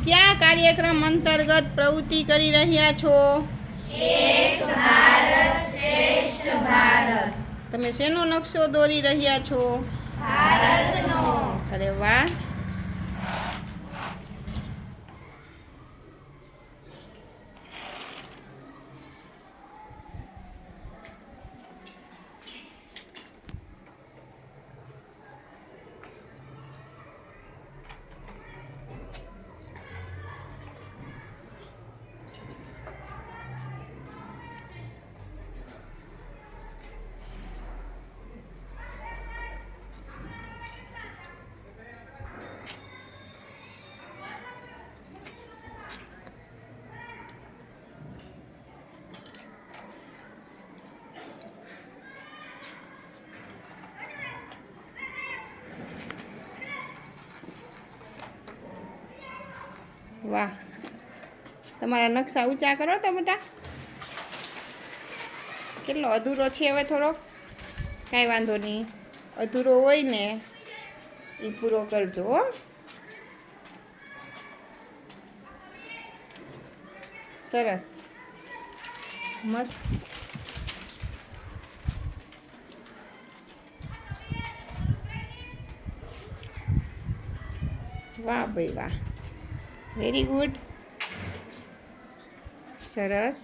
क्या कार्यक्रम अंतर्गत प्रवृत्ति करी रह्या छो? एक भारत श्रेष्ठ भारत। तमे शेनो नक्शो दोरी रह्या छो? भारतनो। अरे वाह। वाह, तमारा नक्शा ऊंचा करो तो बेटा। કેટલો અધૂરો છે હવે થોડો, કાંઈ વાંધો નહીં, અધૂરો હોય ને એ પૂરો કરજો હો. સરસ, મસ્ત. વાહ ભાઈ વાહ, વેરી ગુડ, સરસ.